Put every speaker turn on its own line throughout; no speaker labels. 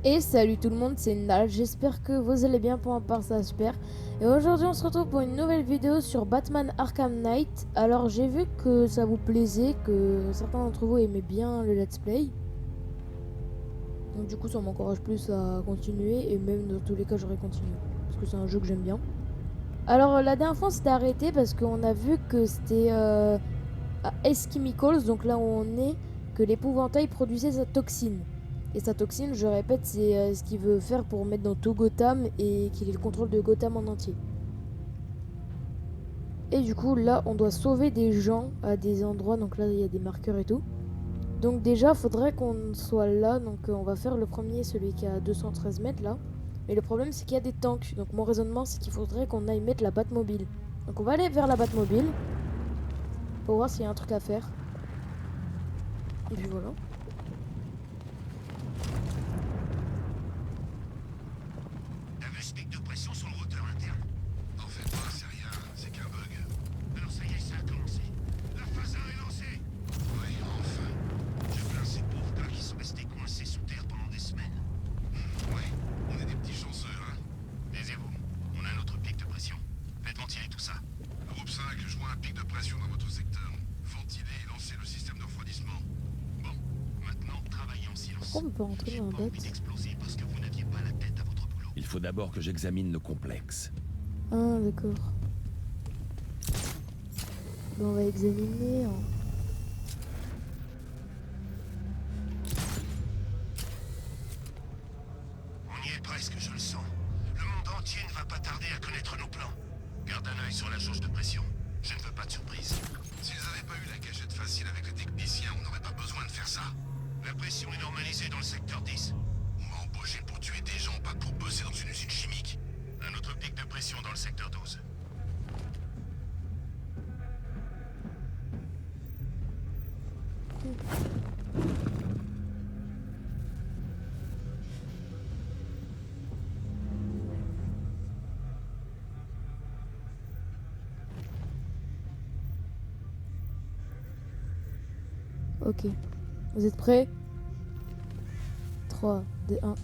Et salut tout le monde, c'est Nal, j'espère que vous allez bien pour ma part, ça j'espère. Et aujourd'hui on se retrouve pour une nouvelle vidéo sur Batman Arkham Knight. Alors j'ai vu que ça vous plaisait, que certains d'entre vous aimaient bien le let's play. Donc du coup ça m'encourage plus à continuer et même dans tous les cas j'aurais continué. Parce que c'est un jeu que j'aime bien. Alors la dernière fois on s'était arrêté parce qu'on a vu que c'était à S-Chemicals, donc là où on est, que l'épouvantail produisait sa toxine. Et sa toxine, je répète, c'est ce qu'il veut faire pour mettre dans tout Gotham et qu'il ait le contrôle de Gotham en entier. Et du coup, là, on doit sauver des gens à des endroits, donc là, il y a des marqueurs et tout. Donc déjà, faudrait qu'on soit là, donc on va faire le premier, celui qui est à 213 mètres là. Mais le problème, c'est qu'il y a des tanks, donc mon raisonnement, c'est qu'il faudrait qu'on aille mettre la Batmobile. Donc on va aller vers la Batmobile, pour voir s'il y a un truc à faire. Et puis voilà.
T'as vu ce pic de pression sur le roteur interne? En fait, pas, c'est rien, c'est qu'un bug. Alors ça y est, ça a commencé. La phase 1 est lancée. Oui, enfin. Je plains ces pauvres gars qui sont restés coincés sous terre pendant des semaines. Ouais, on est des petits chanceux, hein. Taisez-vous, on a notre pic de pression. Faites ventiler tout ça. Groupe 5, je vois un pic de pression dans votre secteur. Ventilez et lancez le système de refroidissement. Bon, maintenant, travaillez en silence.
Pourquoi on peut pas rentrer
J'ai
dans la
pas envie
boîte?
d'exploser parce que vous n'aviez pas la tête à votre boulot.
Il faut d'abord que j'examine le complexe.
Ah, d'accord. Bon, on va examiner. Hein.
On y est presque, je le sens. Le monde entier ne va pas tarder à connaître nos plans. Garde un œil sur la jauge de pression. Je ne veux pas de surprise. S'ils n'avaient pas eu la cachette facile avec les techniciens, on n'aurait pas besoin de faire ça. La pression est normalisée dans le secteur 10. On m'a embauché pour tuer des gens, pas pour bosser dans une usine chimique. Un autre pic de pression dans le secteur 12.
Ok. Vous êtes prêts? 3, 2, 1.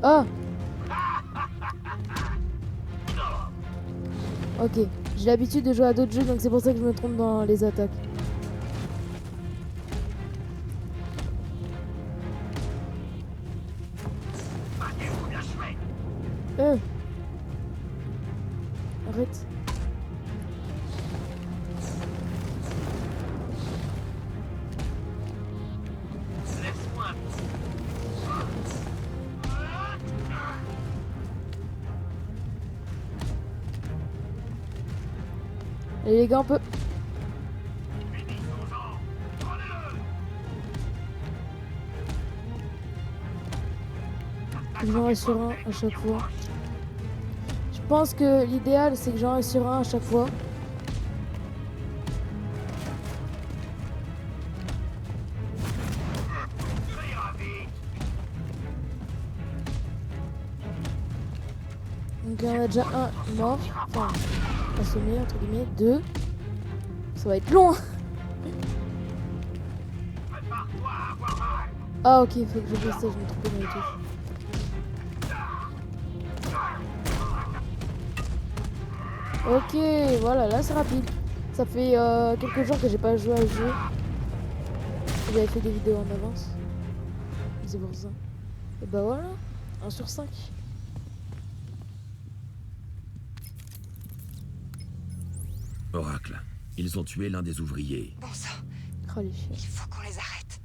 Ah! Ok. J'ai l'habitude de jouer à d'autres jeux, donc c'est pour ça que je me trompe dans les attaques. Arrête. Allez les gars, on peut... J'en reste sur un à chaque fois. Je pense que l'idéal c'est que j'en reste sur un à chaque fois. Donc il y en a déjà un mort. Enfin, assommé entre guillemets. 2. Ça va être long. Ah ok, il faut que je fasse ça, je me trompe dans les touches. Ok, voilà, là c'est rapide. Ça fait quelques jours que j'ai pas joué à ce jeu. J'avais fait des vidéos en avance. C'est pour ça. Et bah voilà, 1 sur 5.
Oracle, ils ont tué l'un des ouvriers.
Bon sang,
Oh les chiens.
il faut qu'on les arrête.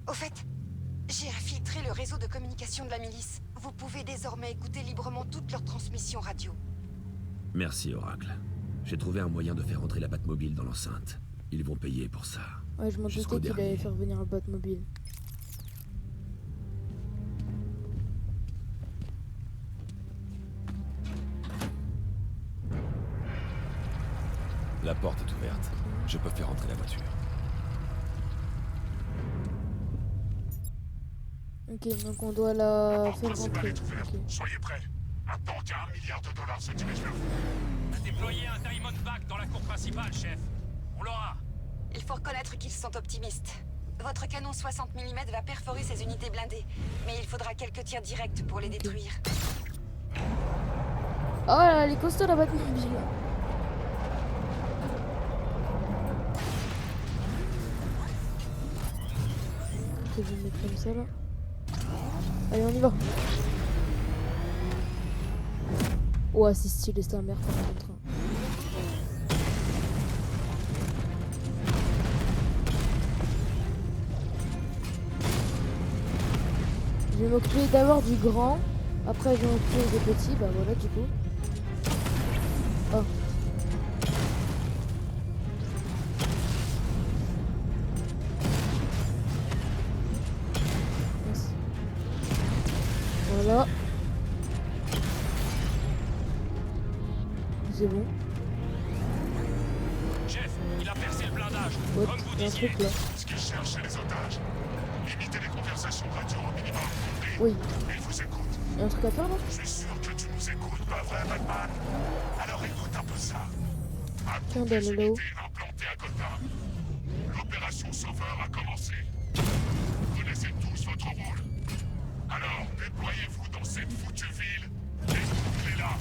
Au fait, j'ai infiltré le réseau de communication de la milice. Vous pouvez désormais écouter librement toutes leurs transmissions radio.
Merci, Oracle. J'ai trouvé un moyen de faire entrer la Batmobile dans l'enceinte. Ils vont payer pour ça.
Ouais, je m'en
Jusqu'au
doutais qu'il allait
dernier.
faire venir le Batmobile.
La porte est ouverte. Je peux faire entrer la voiture.
Ok, donc on doit la faire
principale
rentrer.
est ouverte.
Ok.
Soyez prêts. Maintenant qu'il y a $1 milliard se dirige vers vous.
Déployez un Diamond Back dans la cour principale, chef. On l'aura.
Il faut reconnaître qu'ils sont optimistes. Votre canon 60 mm va perforer ces unités blindées, mais il faudra quelques tirs directs pour les détruire.
Oh là là, elle est costaud la Batmobile. Ok, je vais me mettre comme ça là. Allez, on y va. Ouais, c'est stylé, c'est un merde par contre. Je vais m'occuper d'abord du grand, après je vais m'occuper des petits, bah voilà du coup. Oh. Mince. Voilà. C'est bon.
Chef, il a percé le blindage.
Ouais,
Comme vous
il y a un
disiez.
truc là.
Ce qu'ils cherchent, c'est les otages. Limitez les conversations radio au minimum.
Oui.
Ils vous écoutent.
Il y a un truc à faire là?
Je suis sûr que tu nous écoutes, pas vrai, Batman? Alors écoute un peu ça. À
Tiens,
toutes les
donne-le.
unités implantées à Gotham. L'opération Sauveur a commencé. Vous connaissez tous votre rôle. Alors, déployez-vous dans cette foutue ville. Et bouclez là.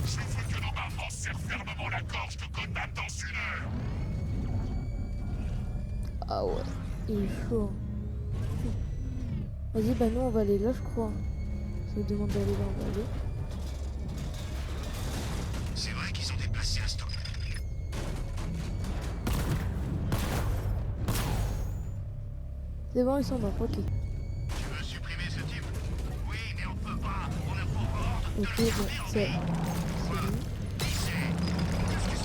Je veux que nos mamans serrent fermement la gorge de Gotham dans 1 heure.
Ah ouais, il est chaud. Vas-y, bah nous on va aller là je crois. Ça me demande d'aller là, on va aller.
C'est vrai qu'ils ont déplacé un stock.
C'est bon, ils sont morts, ok.
Tu veux supprimer ce type? Oui, mais on peut pas. On a pour ordre de
Ok,
le
bon,
garder en
c'est
vie.
bon.
Qui c'est? Qu'est-ce que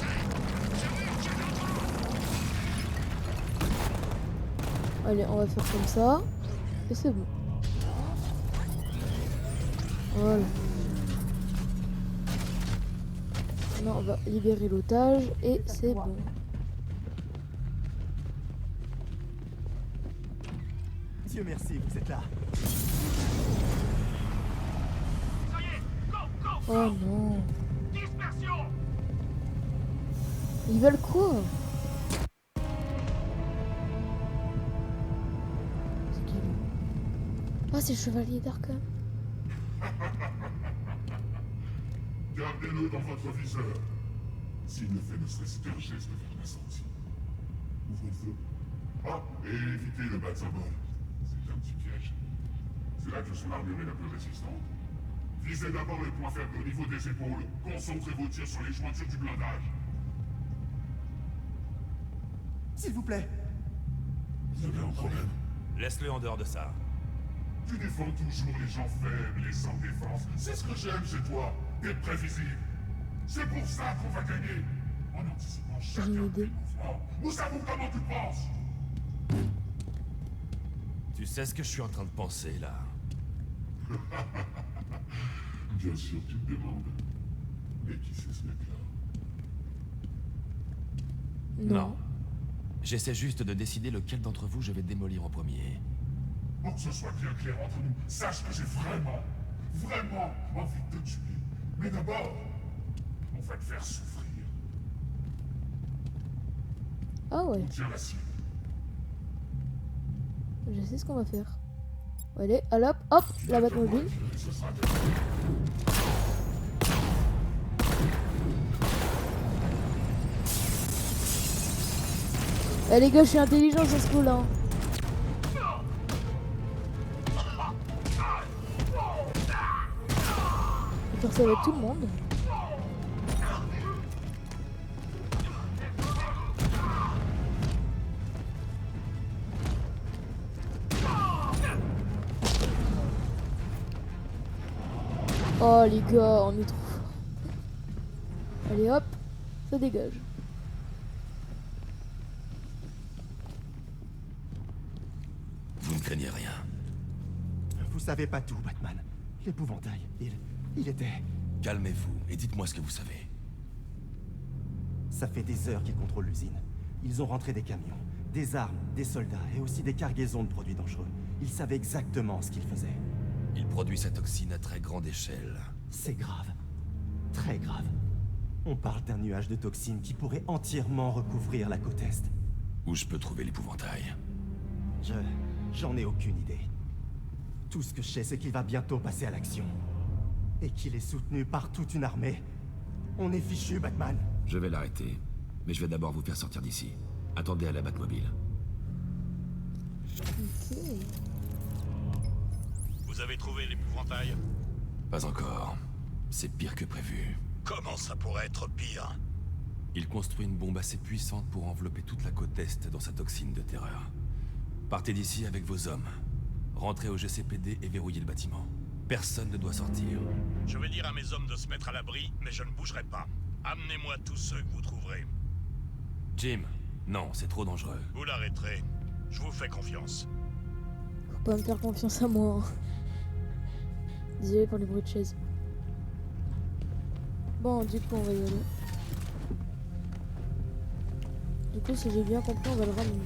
c'est?
Allez, on va faire comme ça. Et c'est bon. Voilà. Maintenant, on va libérer l'otage et c'est bon.
Dieu merci, vous êtes là.
Ça y est, go, go,
Oh non.
dispersion.
Ils veulent quoi? C'est qui lui? Ah, c'est le chevalier d'Arkham.
Gardez-le dans votre viseur. S'il ne fait ne serait-ce qu'un geste vers la sortie. Ouvrez le feu. Ah, et évitez le bas symbole. C'est un petit piège. C'est là que son armure est la plus résistante. Visez d'abord les points faibles au niveau des épaules. Concentrez vos tirs sur les jointures du blindage.
S'il vous plaît.
Vous avez un problème?
Laisse-le en dehors de ça.
Tu défends toujours les gens faibles et sans défense. C'est ce que j'aime chez toi. T'es prévisible. C'est pour ça qu'on va gagner. En anticipant chacun
J'ai une
de
idée.
tes mouvements. Nous savons comment tu penses.
Tu sais ce que je suis en train de penser là?
Bien sûr, tu te demandes. Mais qui c'est ce mec-là?
Non.
J'essaie juste de décider lequel d'entre vous je vais démolir en premier.
Pour que ce soit bien clair entre nous, sache que j'ai vraiment envie de te tuer. Mais d'abord, on va te faire souffrir.
Ah ouais,
Tiens la cible.
je sais ce qu'on va faire. Allez, hop, hop, la Batmobile.
Ce sera
Eh les gars, je suis intelligent sur ce coup-là. Hein. Je vais faire ça avec tout le monde. Oh les gars, on est trop fort. Allez hop, ça dégage.
Vous ne craignez rien.
Vous savez pas tout, Batman. L'épouvantail, il était...
Calmez-vous et dites-moi ce que vous savez.
Ça fait des heures qu'ils contrôlent l'usine. Ils ont rentré des camions, des armes, des soldats et aussi des cargaisons de produits dangereux. Ils savaient exactement ce qu'ils faisaient.
Il produit sa toxine à très grande échelle.
C'est grave. Très grave. On parle d'un nuage de toxines qui pourrait entièrement recouvrir la côte Est.
Où je peux trouver l'épouvantail?
J'en ai aucune idée. Tout ce que je sais, c'est qu'il va bientôt passer à l'action. Et qu'il est soutenu par toute une armée. On est fichu, Batman.
Je vais l'arrêter. Mais je vais d'abord vous faire sortir d'ici. Attendez à la Batmobile.
Ok.
Vous avez trouvé l'épouvantail?
Pas encore. C'est pire que prévu.
Comment ça pourrait être pire?
Il construit une bombe assez puissante pour envelopper toute la côte Est dans sa toxine de terreur. Partez d'ici avec vos hommes. Rentrez au GCPD et verrouillez le bâtiment. Personne ne doit sortir.
Je vais dire à mes hommes de se mettre à l'abri, mais je ne bougerai pas. Amenez-moi tous ceux que vous trouverez.
Jim, non, c'est trop dangereux.
Vous l'arrêterez. Je vous fais confiance.
Faut pas me faire confiance à moi. Hein. Désolé pour les bruits de chaise. Bon, du coup, on va y aller. Du coup, si j'ai bien compris, on va le ramener.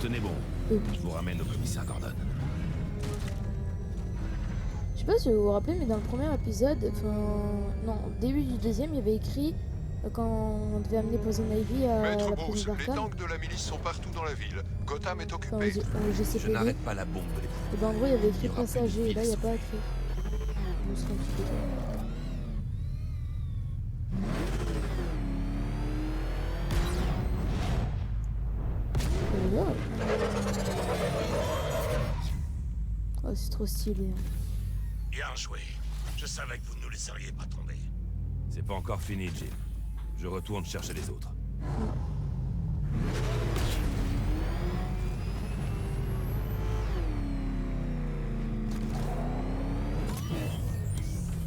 Tenez bon. Je vous ramène au commissaire Gordon.
Je sais pas si vous vous rappelez, mais dans le premier épisode, non, au début du deuxième, il y avait écrit quand on devait amener Poison Ivy à
Maître
la prison
Bruce, les
d'Arkham.
tanks de la milice sont partout dans la ville. Gotham est
Enfin,
occupé.
au
Je
GCPD.
n'arrête pas la bombe de
Et ben en gros, il y avait
Il y
écrit
aura plus de
passager, et là, il n'y a
fils.
pas écrit. Je me serais un petit peu étonnée. Et là. Oh, c'est trop stylé. Hein.
Bien joué. Je savais que vous ne nous laisseriez pas tomber.
C'est pas encore fini, Jim. Je retourne chercher les autres.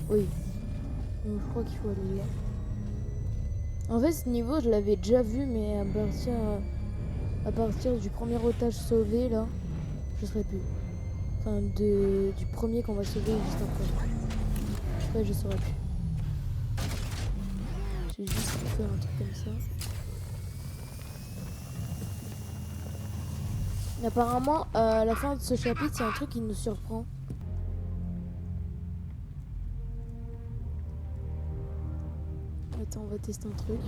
Oui. Donc, je crois qu'il faut aller là. En fait, ce niveau, je l'avais déjà vu, mais à partir du premier otage sauvé, là, je serai plus. Enfin, du premier qu'on va sauver juste après. Après, je saurai plus. J'ai juste fait un truc comme ça. Et apparemment, à la fin de ce chapitre, c'est un truc qui nous surprend. Attends, on va tester un truc.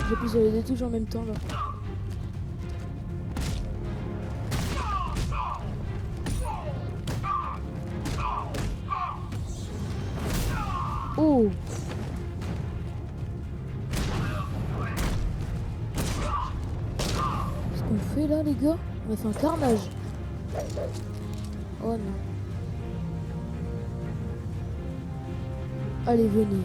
J'appuie sur les deux touches en même temps là. Oh! Ce qu'on fait là, les gars, on a fait un carnage. Oh non. Allez, venez.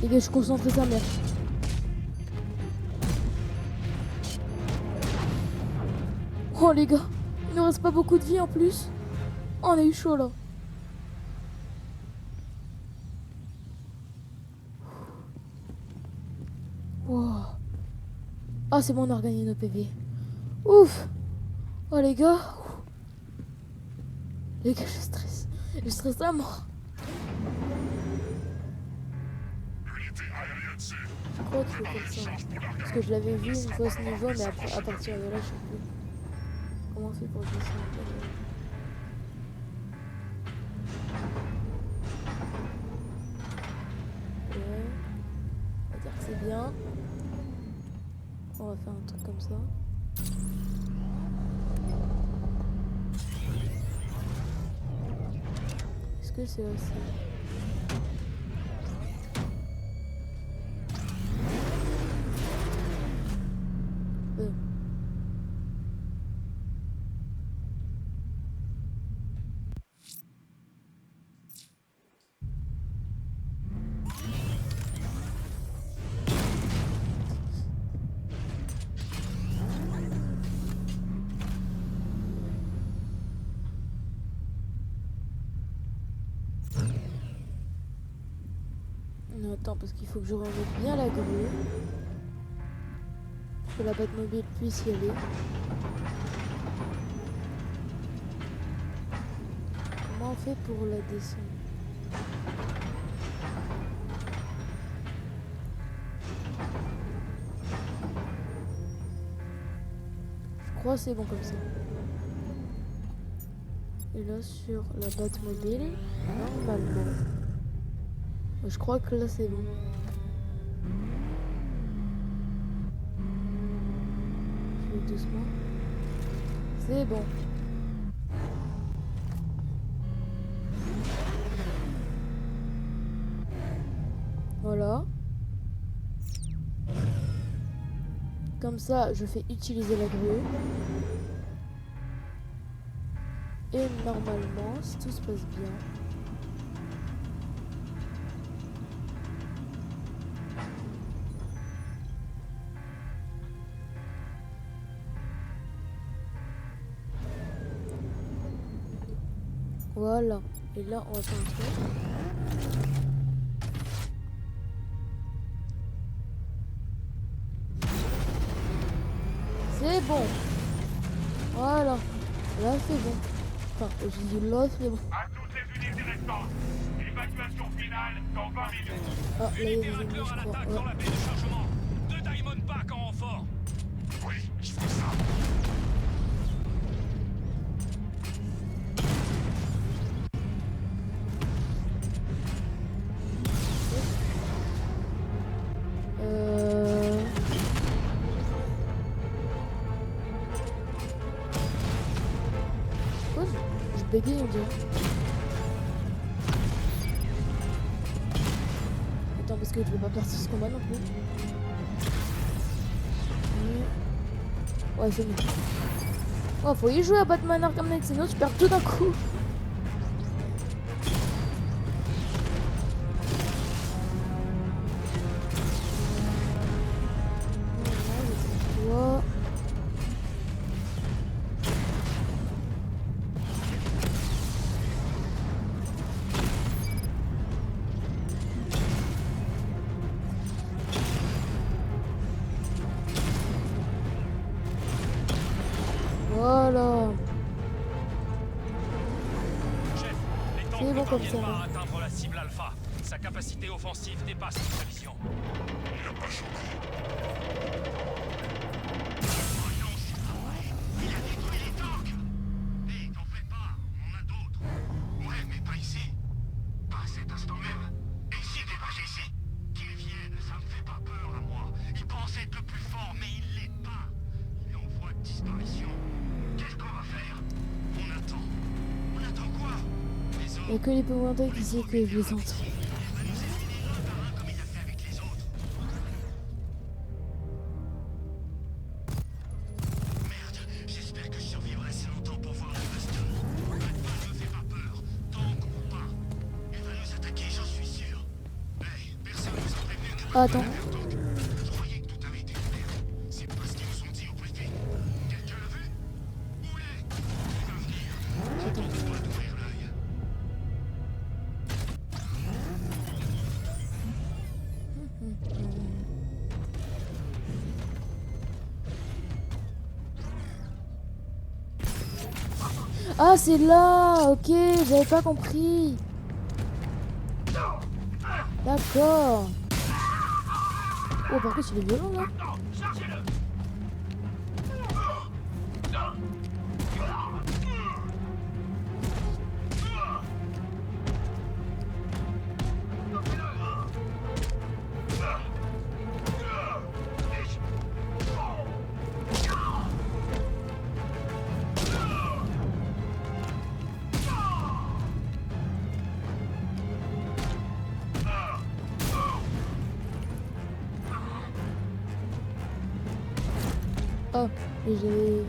Les gars, je suis concentré sa mère. Oh les gars, il ne reste pas beaucoup de vie en plus. Oh, on a eu chaud là. Wow. Ah c'est bon, on a regagné nos PV. Ouf. Oh les gars. Les gars, je stresse. Je stresse à mort. Je crois qu'il faut faire ça. Parce que je l'avais vu une fois ce niveau, mais après, à partir de là, je sais plus. Comment on fait pour descendre? Ok. On va dire que c'est bien. On va faire un truc comme ça. Est-ce que c'est aussi... Non, attends, parce qu'il faut que je remette bien la grue. Que la Batmobile puisse y aller. Comment on fait pour la descendre? Je crois que c'est bon comme ça. Et là sur la Batmobile, normalement. Je crois que là c'est bon. Je vais doucement. C'est bon. Voilà. Comme ça, je fais utiliser la grue. Et normalement, si tout se passe bien, voilà. Et là, on va faire un truc. C'est bon. Voilà. Là, c'est bon. Enfin, je dis là, c'est bon.
À toutes les unités restantes, évacuation finale dans 20 minutes.
Ah, là, il y a des
Unité
ennemis,
Hunter
je
à
crois.
l'attaque
Ouais.
sur la baie de chargement. 2 Diamond Pack en renfort.
Oui, je fais ça.
Euh... Quoi, je bégaye, on dirait. Attends, parce que je vais pas perdre ce combat non plus. Ouais, c'est bon. Ouais, faut y jouer à Batman Arkham Knight, sinon tu perds tout d'un coup. Voilà, voilà.
Chef, les tanks
C'est bon
ne
comme
parviennent
ça.
pas à atteindre la cible alpha. Sa capacité offensive dépasse nos prévisions.
Il a pas changé. Oh non, c'est pas vrai. Il a détruit les tanks. Hé, t'en fais pas, on en a d'autres. Ouais, mais pas ici. Pas à cet instant même. Et si dégagé ici? Qu'ils viennent, ça me fait pas peur à moi. Il pense être le plus fort, mais il l'est pas. Il est en voie de disparition. Qu'est-ce qu'on va faire? On attend. On attend quoi? Les
Il y a
autres.
que les Powerpoint qui sait que je les entends.
Il va nous éliminer un par un comme il a fait avec les autres. Merde, j'espère que je survivrai assez longtemps pour voir le Buster. Batman me fait pas peur, tank ou pas. Il va nous attaquer, j'en suis sûr. Hey, personne nous a prévenu que
Ah, attends.
tank. Je croyais que tout avait été clair. C'est pas ce qu'ils nous ont dit au préfet. Quelqu'un l'a vu? Où est? Il va venir. Je tente pas d'ouvrir l'œil.
Ah, c'est là. Ok, j'avais pas compris. D'accord. Oh, par contre, il est violent là. Oh, et j'avais.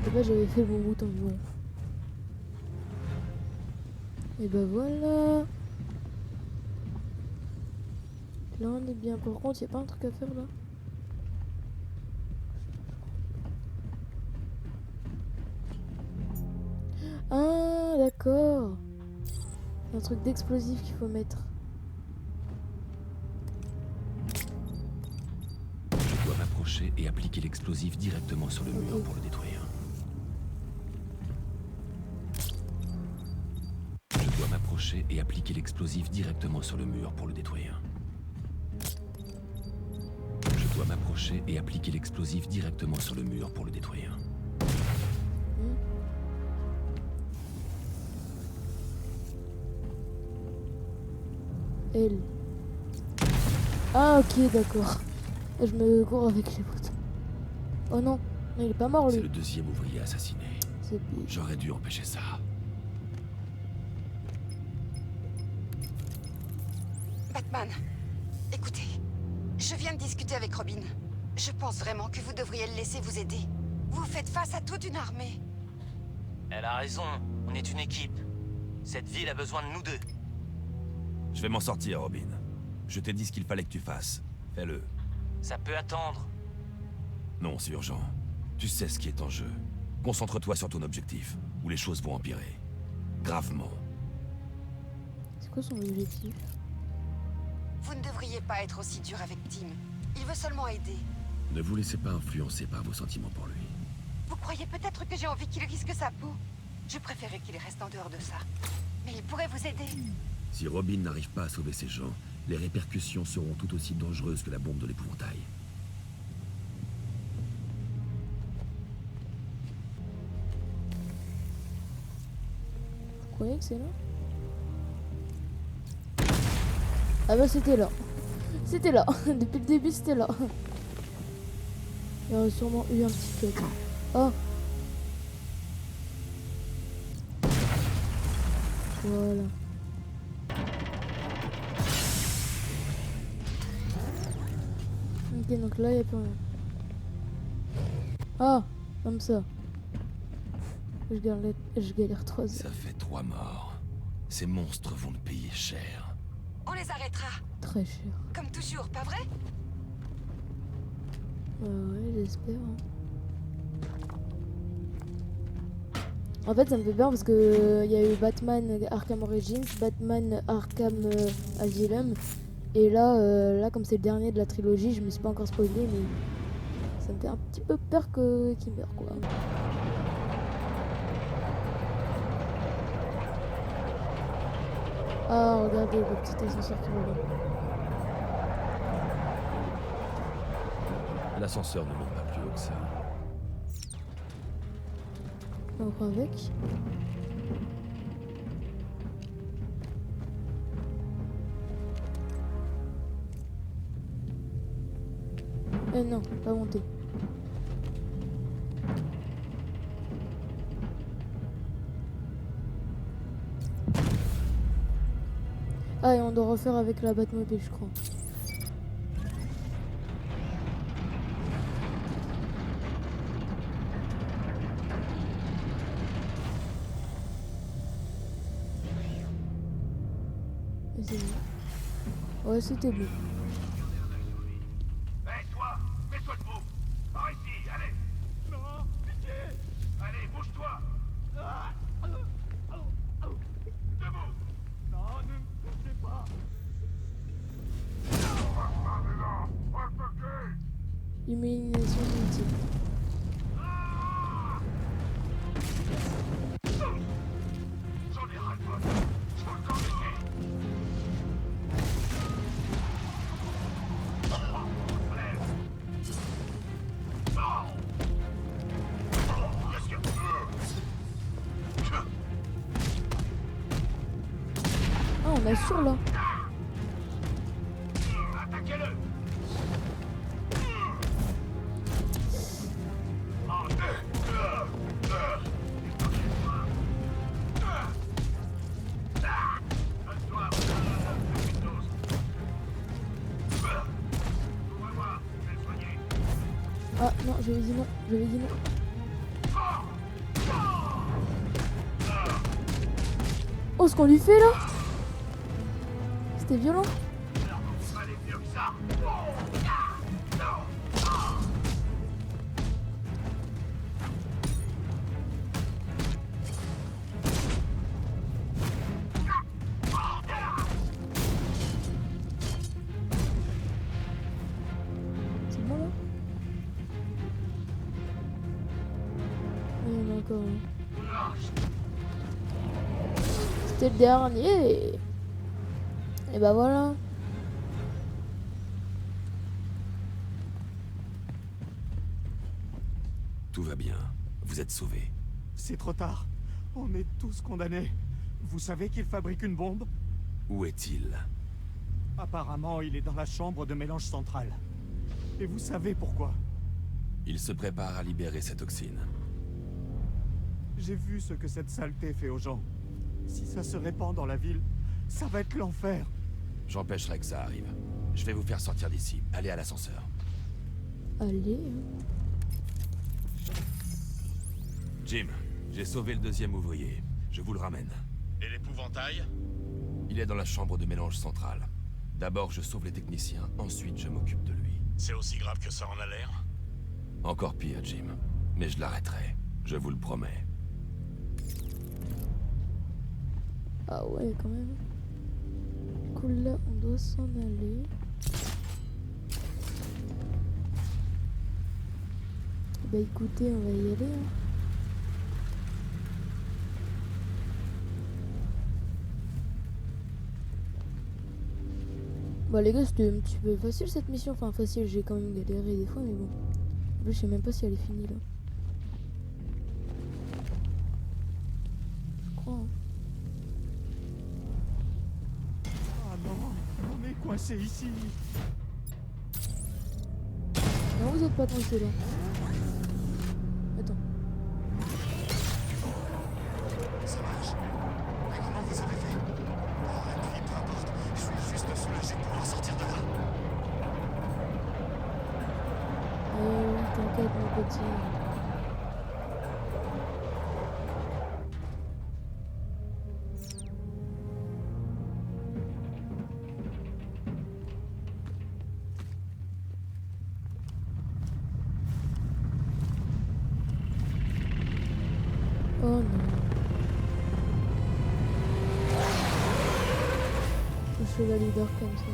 Je sais pas, j'avais fait le bon bouton, voilà. Et bah voilà. Là on est bien. Par contre, y a pas un truc à faire là? Ah, d'accord. Un truc d'explosif qu'il faut mettre.
Je dois m'approcher et appliquer l'explosif directement sur le mur pour le détruire. Je dois m'approcher et appliquer l'explosif directement sur le mur pour le détruire. Je dois m'approcher et appliquer l'explosif directement sur le mur pour le détruire.
Elle. Ah ok d'accord. Je me cours avec les boutons. Oh non, il est pas mort
C'est
lui.
le deuxième ouvrier assassiné.
C'est pire.
J'aurais dû empêcher ça.
Batman, écoutez, je viens de discuter avec Robin. Je pense vraiment que vous devriez le laisser vous aider. Vous faites face à toute une armée.
Elle a raison, on est une équipe. Cette ville a besoin de nous deux.
Je vais m'en sortir, Robin. Je t'ai dit ce qu'il fallait que tu fasses. Fais-le.
Ça peut attendre.
Non, c'est urgent. Tu sais ce qui est en jeu. Concentre-toi sur ton objectif, ou les choses vont empirer. Gravement.
C'est quoi son objectif?
Vous ne devriez pas être aussi dur avec Tim. Il veut seulement aider.
Ne vous laissez pas influencer par vos sentiments pour lui.
Vous croyez peut-être que j'ai envie qu'il risque sa peau? Je préférais qu'il reste en dehors de ça. Mais il pourrait vous aider.
Si Robin n'arrive pas à sauver ces gens, les répercussions seront tout aussi dangereuses que la bombe de l'épouvantail.
Vous croyez que c'est là? Ah bah c'était là. C'était là. Depuis le début c'était là. Il y aurait sûrement eu un petit cut. Oh. Voilà. Ok, donc là il n'y a plus rien. Ah, comme ça. Je galère 3 heures.
Ça fait 3 morts. Ces monstres vont le payer cher.
On les arrêtera.
Très cher.
Comme toujours, pas vrai?
Ouais, j'espère. En fait, ça me fait peur parce que y a eu Batman Arkham Origins, Batman Arkham Asylum, et là, comme c'est le dernier de la trilogie, je me suis pas encore spoilé, mais ça me fait un petit peu peur qu'il meure, quoi. Ah, regardez le petit ascenseur qui va là.
L'ascenseur ne monte pas plus haut que ça.
On va avec. Non, pas monter. Ah, et on doit refaire avec la Batmobile, je crois. Ouais, c'était bon.
Hé, toi, mets-toi debout. Par ici, allez. Non, pitié. Allez, bouge-toi. Debout. Non, ne me poussez pas.
Illumination inutile.
J'en ai ras-le-bol. Je veux le camp d'essai.
Ah, on assure là.
Attaquez-le.
Ah non, j'avais dit non, j'avais dit non. Oh, ce qu'on lui fait là, c'était violent.
Allez, mieux que ça.
encore. C'était le dernier. Et bah voilà.
Tout va bien. Vous êtes sauvés.
C'est trop tard. On est tous condamnés. Vous savez qu'il fabrique une bombe?
Où est-il?
Apparemment, il est dans la chambre de mélange centrale. Et vous savez pourquoi?
Il se prépare à libérer cette toxine.
J'ai vu ce que cette saleté fait aux gens. Si ça se répand dans la ville, ça va être l'enfer.
J'empêcherai que ça arrive. Je vais vous faire sortir d'ici. Allez à l'ascenseur.
Allez.
Jim, j'ai sauvé le deuxième ouvrier. Je vous le ramène.
Et l'épouvantail?
Il est dans la chambre de mélange centrale. D'abord, je sauve les techniciens, ensuite je m'occupe de lui.
C'est aussi grave que ça en a l'air?
Encore pire, Jim. Mais je l'arrêterai. Je vous le promets.
Ah ouais, quand même. Cool, là, on doit s'en aller. Bah écoutez, on va y aller. Hein. Bah les gars, c'était un petit peu facile cette mission. Enfin facile, j'ai quand même galéré des fois, mais bon. En plus, je sais même pas si elle est finie là. Je crois. Hein.
Ah non, on est coincé ici.
Non, vous êtes pas coincé là. Attends.
Ça marche. Mais comment vous avez fait? Et puis, peu importe, je suis juste soulagé de pouvoir sortir de là.
Oui, t'inquiète mon petit. Oh non. Je suis la leader comme ça.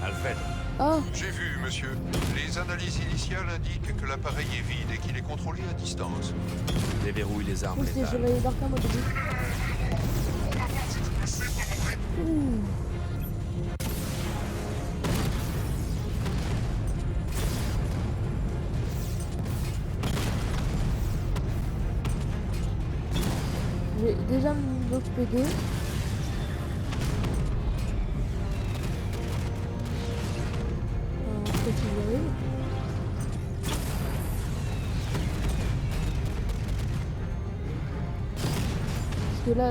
Alfred,
Ah,
J'ai vu, monsieur. Les analyses initiales indiquent que l'appareil est vide et qu'il est contrôlé à distance.
déverrouille les armes
oui, c'était
létales.
Chevalier d'Arkham au début. Ouh. J'ai déjà mon occupé d'eux. Peut-être qu'il y arrive. Parce que là,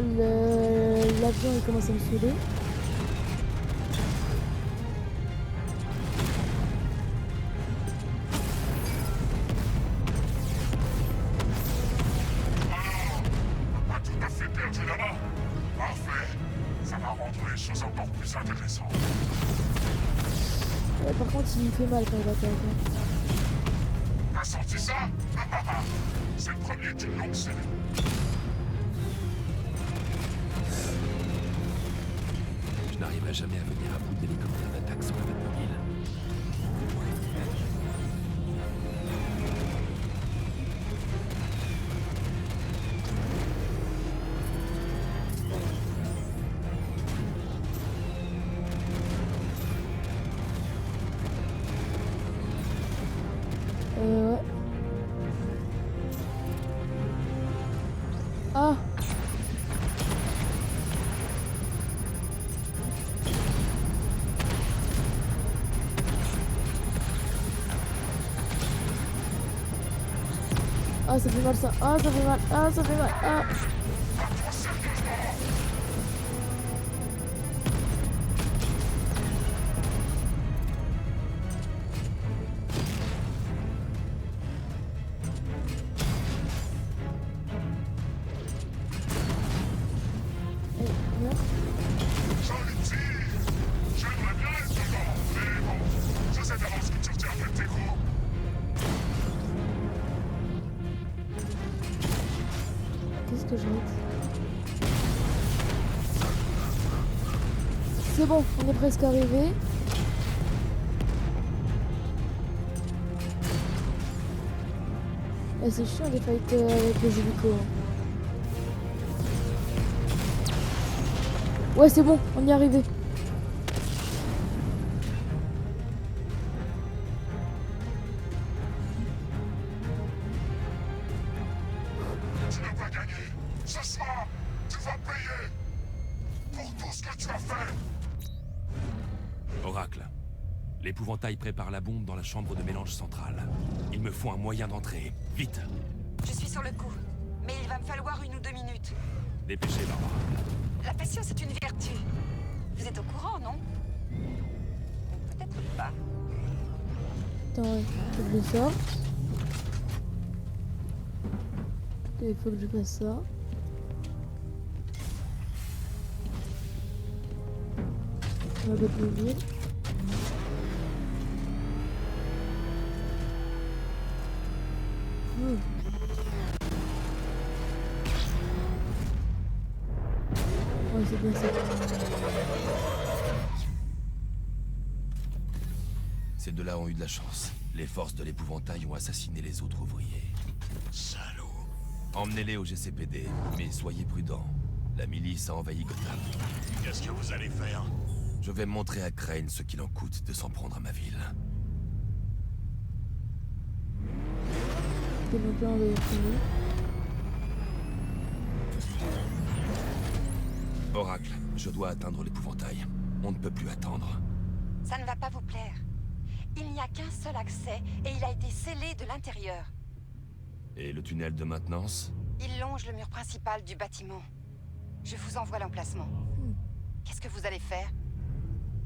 l'avion il commence à me saouler.
Pas tout à fait perdu là-bas. Parfait. Ça va rendre les choses encore plus intéressantes.
Ouais, par contre, il fait mal quand il attaque. Hein.
T'as senti ça? C'est le premier d'une longue série.
Je n'arriverai jamais à venir à bout d'hélicoptères d'attaque sur la Batmobile.
Ouais. Ah! Ah, ça fait mal ça. Ah, ça fait mal. Ah, ça fait mal. Ah. Eh, merde.
Charlie, j'aimerais bien être dedans, mais bon, je sais d'avance que tu retiens avec tes coups.
Qu'est-ce que je rate? C'est bon, on est presque arrivé. Eh, c'est chiant les fights avec les hélicos. Hein. Ouais, c'est bon, on y est arrivé.
Tu n'as pas gagné. Ce soir, tu vas payer pour tout ce que tu as fait.
Oracle, l'épouvantail prépare la bombe dans la chambre de mélange centrale. Il me faut un moyen d'entrer. Vite!
Je suis sur le coup, mais il va me falloir 1 ou 2 minutes.
Dépêchez, Barbara.
La patience est une vertu. Vous êtes au courant, non? Ou peut-être pas.
Attends, ouais, faut que je sorte. Il faut que je fasse ça. On va mettre mobile. Ouais, c'est bien ça.
Ces deux-là ont eu de la chance. Les forces de l'épouvantail ont assassiné les autres ouvriers.
Salaud.
Emmenez-les au GCPD, mais soyez prudents. La milice a envahi Gotham.
Qu'est-ce que vous allez faire?
Je vais montrer à Crane ce qu'il en coûte de s'en prendre à ma ville.
C'est mon plan de finir.
Oracle, je dois atteindre l'épouvantail. On ne peut plus attendre.
Ça ne va pas vous plaire. Il n'y a qu'un seul accès et il a été scellé de l'intérieur.
Et le tunnel de maintenance?
Il longe le mur principal du bâtiment. Je vous envoie l'emplacement. Qu'est-ce que vous allez faire?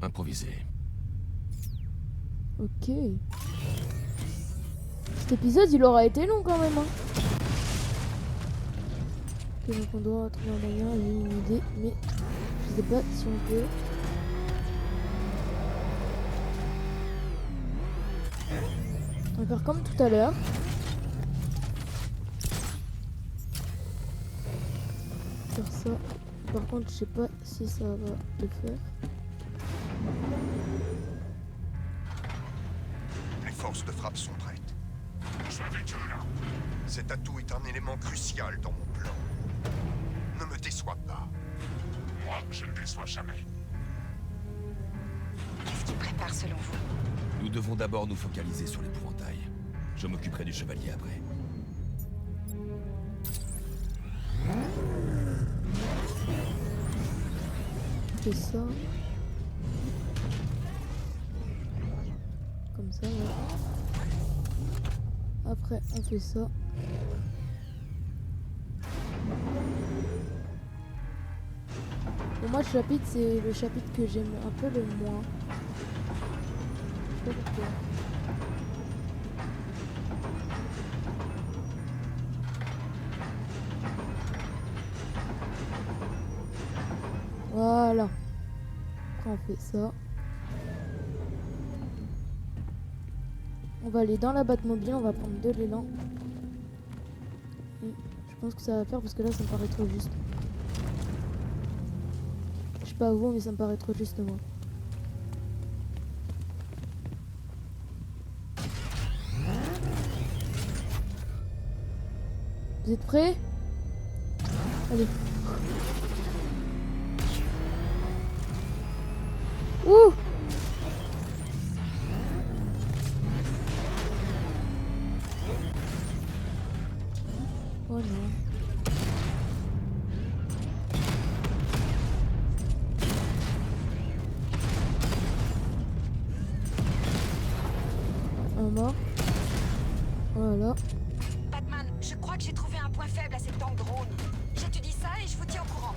Improvisé.
Ok. Cet épisode, il aura été long quand même. Hein. Ok, donc on doit trouver un moyen, j'ai une idée, mais je sais pas si on peut. On va faire comme tout à l'heure. Faire ça. Par contre, je sais pas si ça va le faire.
Les forces de frappe sont prêtes.
Je vais avec eux, là.
Cet atout est un élément crucial dans mon plan. Ne me déçois pas.
Moi, je ne déçois jamais.
Qu'est-ce qu'il prépare selon vous?
Nous devons d'abord nous focaliser sur l'épouvantail. Je m'occuperai du chevalier après.
Je fais ça. Comme ça, ouais. Après, on fait ça. Pour moi, ce chapitre, c'est le chapitre que j'aime un peu le moins. Je sais pas pourquoi. Voilà. Après, on fait ça. On va aller dans la Batmobile, on va prendre de l'élan. Et je pense que ça va faire parce que là, ça me paraît trop juste. Je sais pas vous, mais ça me paraît trop juste moi. Vous êtes prêts? Allez. Ouh! Oh non. Un mort. Voilà.
Batman, je crois que j'ai trouvé un point faible à cette tank drone. J'étudie ça et je vous tiens au courant.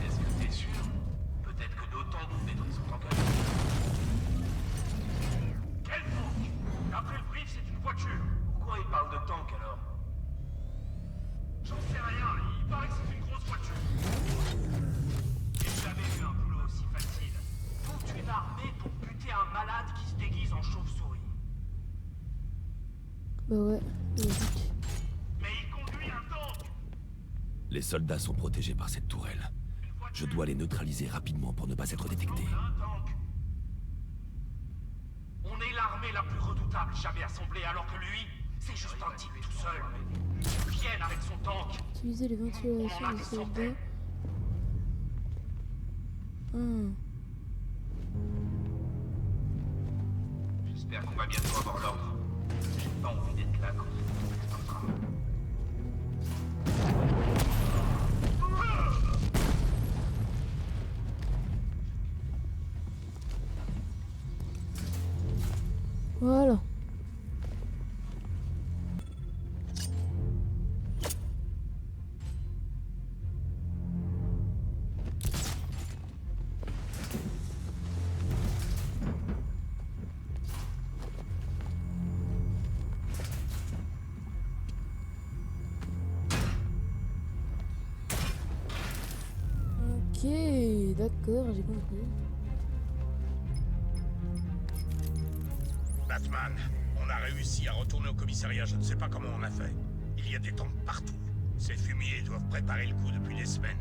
Est-ce que t'es sûr? Peut-être que nos tanks nous maîtrisent en cas.
Quel tank? D'après le brief, c'est une voiture.
Pourquoi il parle de tank alors?
J'en sais rien, il paraît que c'est une grosse voiture.
J'ai jamais vu un boulot aussi facile. Faut que tu es armé pour buter un malade qui se déguise en chauve-souris.
Bah ouais, logique.
Mais il conduit un tank.
Les soldats sont protégés par cette tourelle. Je dois les neutraliser rapidement pour ne pas être détecté.
Un tank.
l'armée la plus redoutable jamais assemblée, alors que lui, c'est juste un type tout seul. Vienne avec son tank.
Utiliser les ventilations des soldats.
J'espère qu'on va bientôt avoir l'ordre. J'ai pas envie d'être là quand c'est en train.
Voilà. Ok, d'accord, j'ai compris.
Batman, on a réussi à retourner au commissariat, je ne sais pas comment on a fait. Il y a des tanks partout. Ces fumiers doivent préparer le coup depuis des semaines.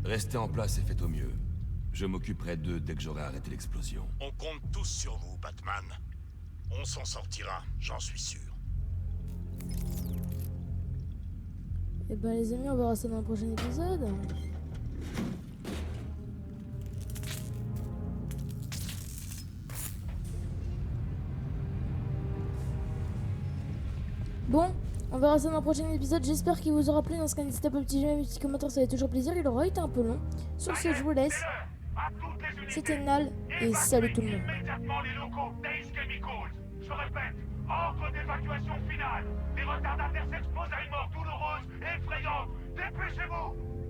Restez en place et faites au mieux. Je m'occuperai d'eux dès que j'aurai arrêté l'explosion.
On compte tous sur vous, Batman. On s'en sortira, j'en suis sûr.
Et ben les amis, on verra ça dans le prochain épisode. Bon, on verra ça dans le prochain épisode. J'espère qu'il vous aura plu. Dans ce cas, n'hésitez pas à petit j'aime, petit commentaire, ça fait toujours plaisir. Il aura été un peu long. Sur ce, je vous laisse. C'était Nal et salut tout le monde.
Immédiatement les locaux d'Ace Chemicals. Je répète, ordre d'évacuation finale. Les retardataires s'exposent à une mort douloureuse et effrayante. Dépêchez-vous!